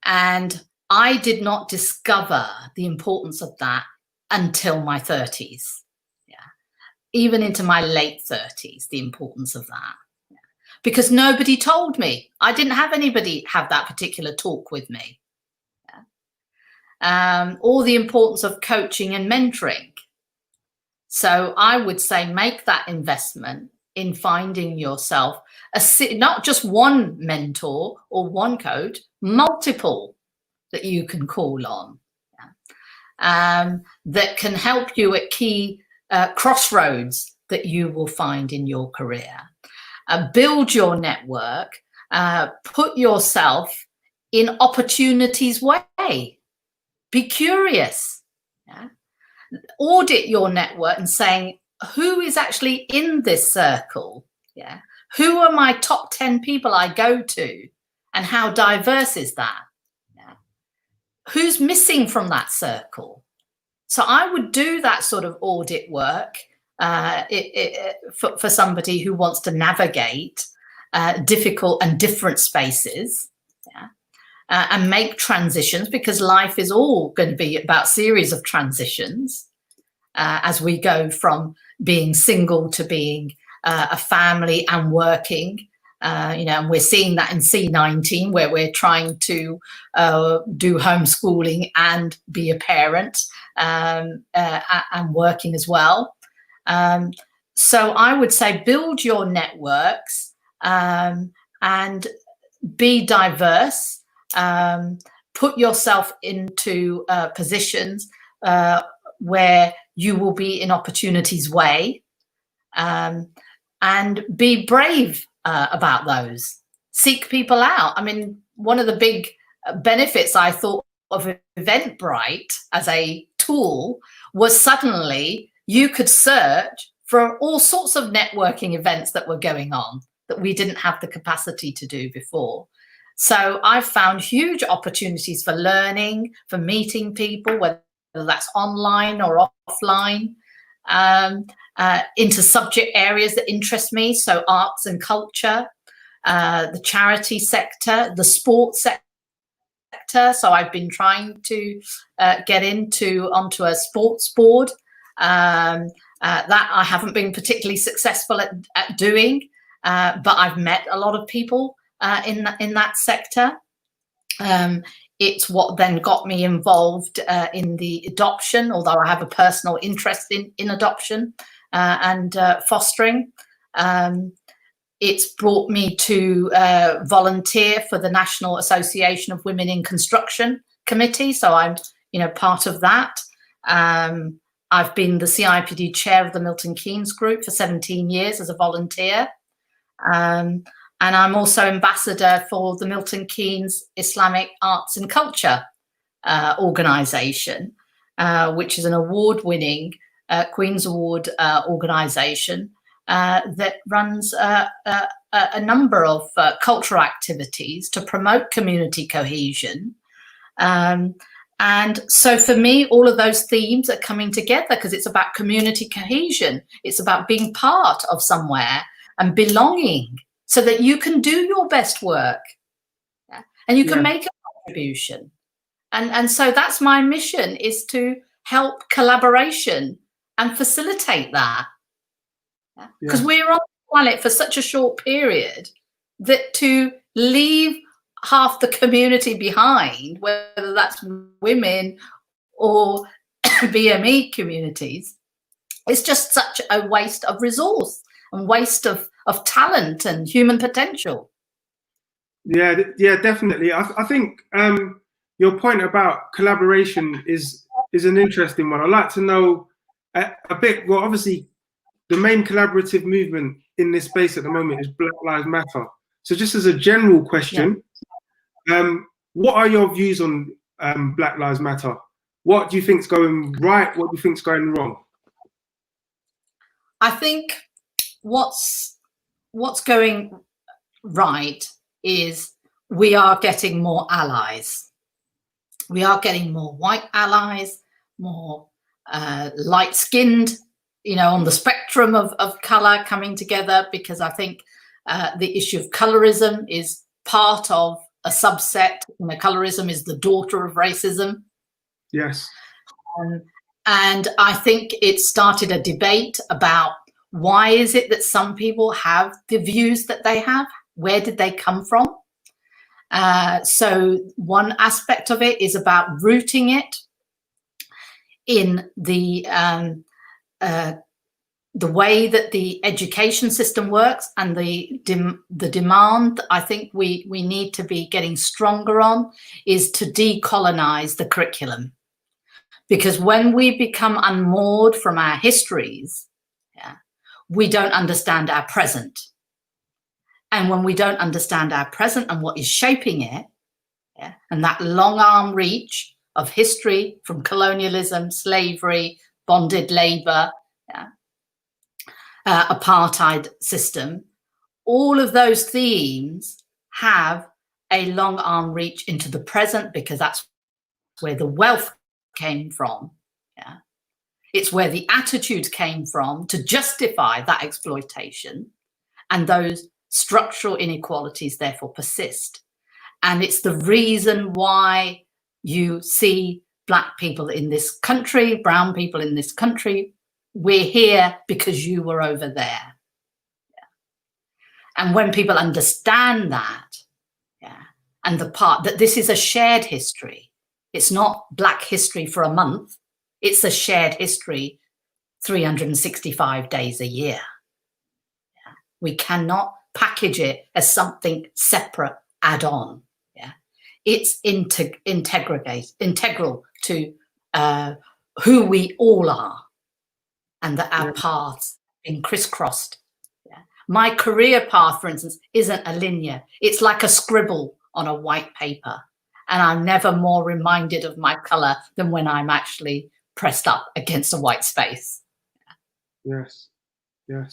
And I did not discover the importance of that until my 30s. Yeah. Even into my late 30s, the importance of that. Yeah. Because nobody told me. I didn't have anybody have that particular talk with me. Yeah. Or the importance of coaching and mentoring. So I would say make that investment in finding yourself not just one mentor or one coach, multiple that you can call on, that can help you at key crossroads that you will find in your career. Build your network, put yourself in opportunities' way. Be curious. Yeah? Audit your network and saying, who is actually in this circle? Yeah. Who are my top 10 people I go to, and how diverse is that? Yeah. Who's missing from that circle? So I would do that sort of audit work for somebody who wants to navigate difficult and different spaces. Yeah. And make transitions, because life is all going to be about series of transitions as we go from being single to being a family and working. And we're seeing that in C19, where we're trying to do homeschooling and be a parent and working as well. So I would say build your networks and be diverse. Put yourself into positions where you will be in opportunities' way, and be brave about those. Seek people out. I mean, one of the big benefits I thought of Eventbrite as a tool was suddenly you could search for all sorts of networking events that were going on that we didn't have the capacity to do before. So I've found huge opportunities for learning, for meeting people, whether that's online or offline, into subject areas that interest me. So arts and culture, the charity sector, the sports sector. So I've been trying to get onto a sports board that I haven't been particularly successful at doing, but I've met a lot of people in that sector. It's what then got me involved in the adoption, although I have a personal interest in adoption and fostering. It's brought me to volunteer for the National Association of Women in Construction Committee, so I'm part of that. I've been the CIPD chair of the Milton Keynes group for 17 years as a volunteer. And I'm also ambassador for the Milton Keynes Islamic Arts and Culture organisation, which is an award-winning Queen's Award organisation that runs a number of cultural activities to promote community cohesion. And so for me, all of those themes are coming together because it's about community cohesion. It's about being part of somewhere and belonging. so that you can do your best work, and you can make a contribution. And so that's my mission, is to help collaboration and facilitate that. Because we're on the planet for such a short period that to leave half the community behind, whether that's women or BME communities, it's just such a waste of resource and waste of talent and human potential. Yeah, definitely. I think your point about collaboration is an interesting one. I'd like to know a bit. Well, obviously, the main collaborative movement in this space at the moment is Black Lives Matter. So, just as a general question, what are your views on Black Lives Matter? What do you think's going right? What do you think's going wrong? I think what's going right is we are getting more allies. We are getting more white allies, more light-skinned, on the spectrum of colour coming together, because I think the issue of colorism is part of a subset. Colorism is the daughter of racism. Yes. And I think it started a debate about why is it that some people have the views that they have? Where did they come from? So one aspect of it is about rooting it in the way that the education system works, and the demand I think we need to be getting stronger on is to decolonize the curriculum. Because when we become unmoored from our histories, we don't understand our present. And when we don't understand our present and what is shaping it, and that long arm reach of history from colonialism, slavery, bonded labor, apartheid system, all of those themes have a long arm reach into the present, because that's where the wealth came from. It's where the attitudes came from to justify that exploitation, and those structural inequalities therefore persist. And it's the reason why you see Black people in this country, brown people in this country, we're here because you were over there. And when people understand that, and the part that this is a shared history, it's not Black history for a month, it's a shared history 365 days a year. We cannot package it as something separate, add on. It's integral to who we all are, and that our paths have been crisscrossed. My career path, for instance, isn't a linear. It's like a scribble on a white paper. And I'm never more reminded of my colour than when I'm actually pressed up against a white space. Yes. And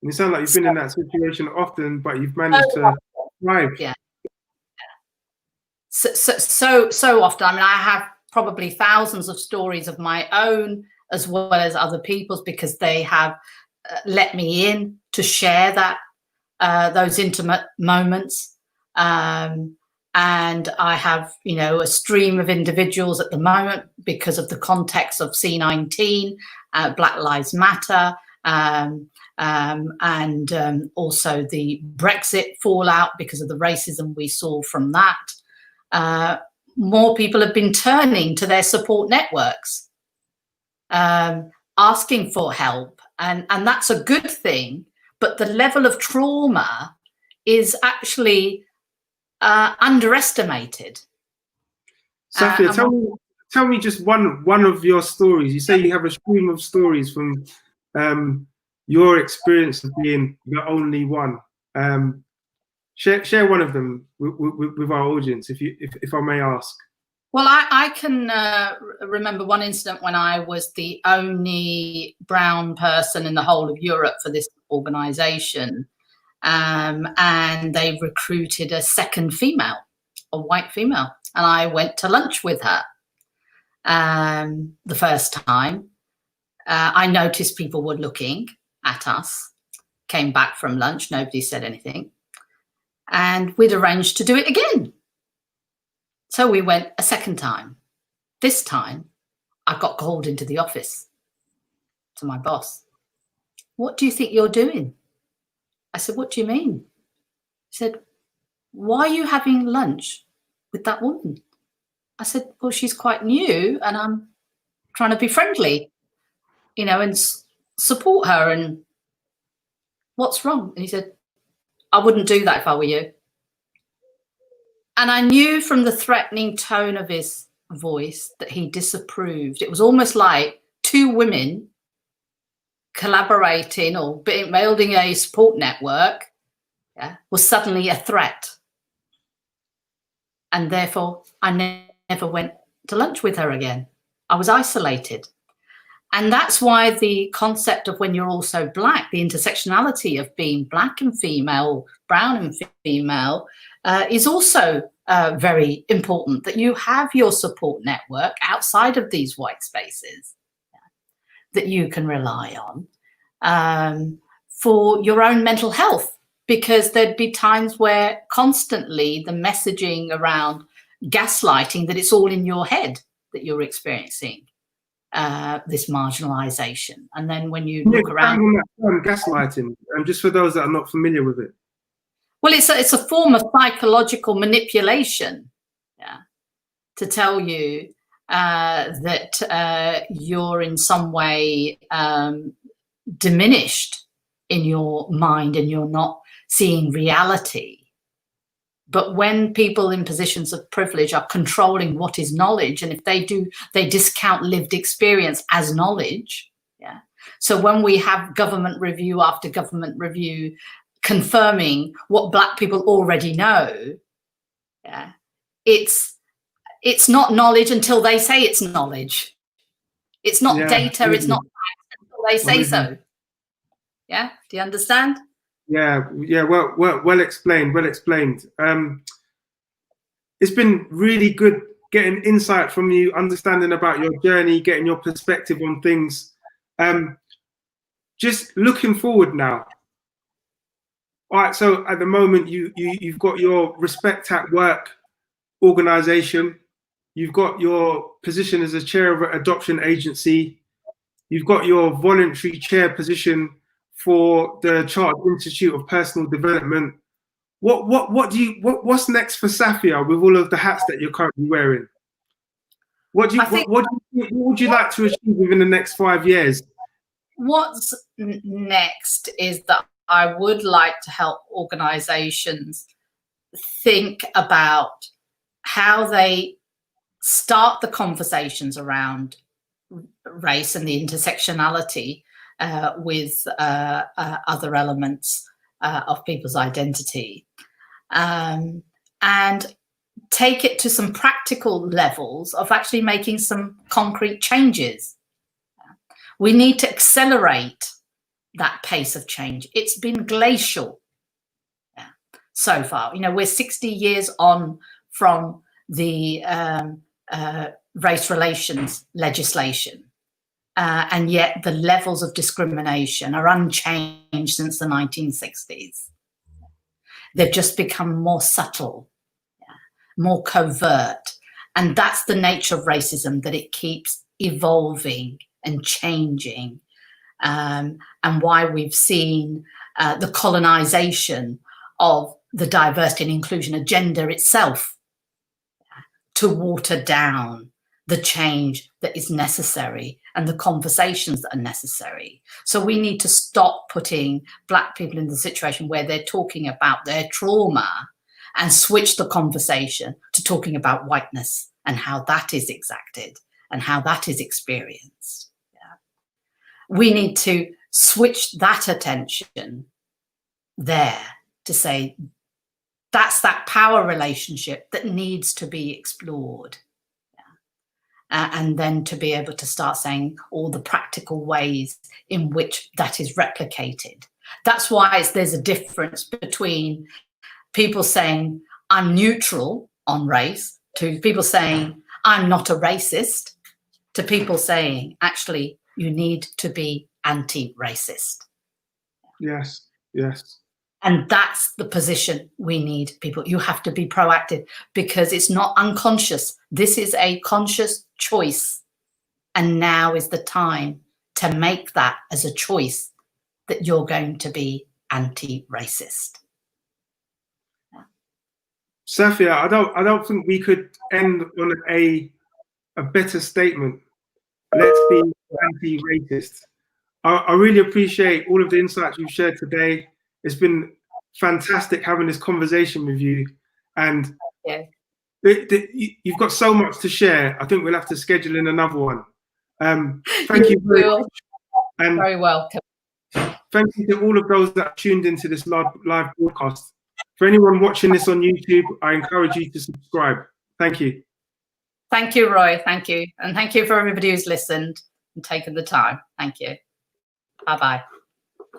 you sound like you've been in that situation often, but you've managed to thrive. So often. I mean, I have probably thousands of stories of my own as well as other people's, because they have let me in to share that those intimate moments. And I have, a stream of individuals at the moment because of the context of C19, Black Lives Matter, and also the Brexit fallout because of the racism we saw from that. More people have been turning to their support networks, asking for help, and that's a good thing. But the level of trauma is actually underestimated. Safia, tell me just one of your stories. You say you have a stream of stories from your experience of being the only one. Share one of them with our audience, if I may ask. Well, I can remember one incident when I was the only brown person in the whole of Europe for this organisation. And they recruited a second female, a white female, and I went to lunch with her the first time. I noticed people were looking at us, came back from lunch, nobody said anything. and we'd arranged to do it again. So we went a second time. This time, I got called into the office to my boss. "What do you think you're doing?" I said, "What do you mean?" He said, "Why are you having lunch with that woman?" I said, "Well, she's quite new and I'm trying to be friendly, you know, and support her. And what's wrong?" And he said, "I wouldn't do that if I were you." And I knew from the threatening tone of his voice that he disapproved. It was almost like two women collaborating or building a support network, yeah, was suddenly a threat. And therefore, I never went to lunch with her again. I was isolated. And that's why the concept of when you're also black, the intersectionality of being black and female, brown and female, is also very important, that you have your support network outside of these white spaces that you can rely on for your own mental health, because there'd be times where constantly the messaging around gaslighting, that it's all in your head that you're experiencing this marginalization. And then when you look around, gaslighting, just for those that are not familiar with it. Well, it's a form of psychological manipulation, yeah, to tell you that you're in some way diminished in your mind and you're not seeing reality. But when people in positions of privilege are controlling what is knowledge, and if they do, they discount lived experience as knowledge. Yeah. So when we have government review after government review confirming what black people already know, yeah, it's not knowledge until they say it's knowledge. It's not data, it's not facts until they say so. Yeah, do you understand? Yeah, well explained, well explained. It's been really good getting insight from you, understanding about your journey, getting your perspective on things. Just looking forward now. All right, so at the moment you've got your Respect at Work organization, you've got your position as a chair of an adoption agency, you've got your voluntary chair position for the Chartered Institute of Personal Development. What's next for Safia with all of the hats that you're currently wearing? What would you like to achieve within the next 5 years? What's next is that I would like to help organizations think about how they start the conversations around race and the intersectionality with other elements of people's identity, and take it to some practical levels of actually making some concrete changes. We need to accelerate that pace of change. It's been glacial so far. You know, we're 60 years on from the race relations legislation, and yet the levels of discrimination are unchanged since the 1960s. They've just become more subtle, more covert. And that's the nature of racism, that it keeps evolving and changing, and why we've seen the colonization of the diversity and inclusion agenda itself to water down the change that is necessary and the conversations that are necessary. So we need to stop putting black people in the situation where they're talking about their trauma and switch the conversation to talking about whiteness and how that is exacted and how that is experienced. We need to switch that attention there to say that's that power relationship that needs to be explored. And then to be able to start saying all the practical ways in which that is replicated. That's why there's a difference between people saying I'm neutral on race to people saying I'm not a racist, to people saying actually you need to be anti-racist. Yes, yes. And that's the position we need, people. You have to be proactive because it's not unconscious. This is a conscious choice. And now is the time to make that as a choice that you're going to be anti-racist. Safia, I don't think we could end on a better statement. Let's be anti-racist. I really appreciate all of the insights you've shared today. It's been fantastic having this conversation with you, and you've got so much to share. I think we'll have to schedule in another one. Thank you very much. And very welcome. Thank you to all of those that tuned into this live broadcast. For anyone watching this on YouTube, I encourage you to subscribe. Thank you. Thank you, Roy. Thank you. And thank you for everybody who's listened and taken the time. Thank you. Bye-bye.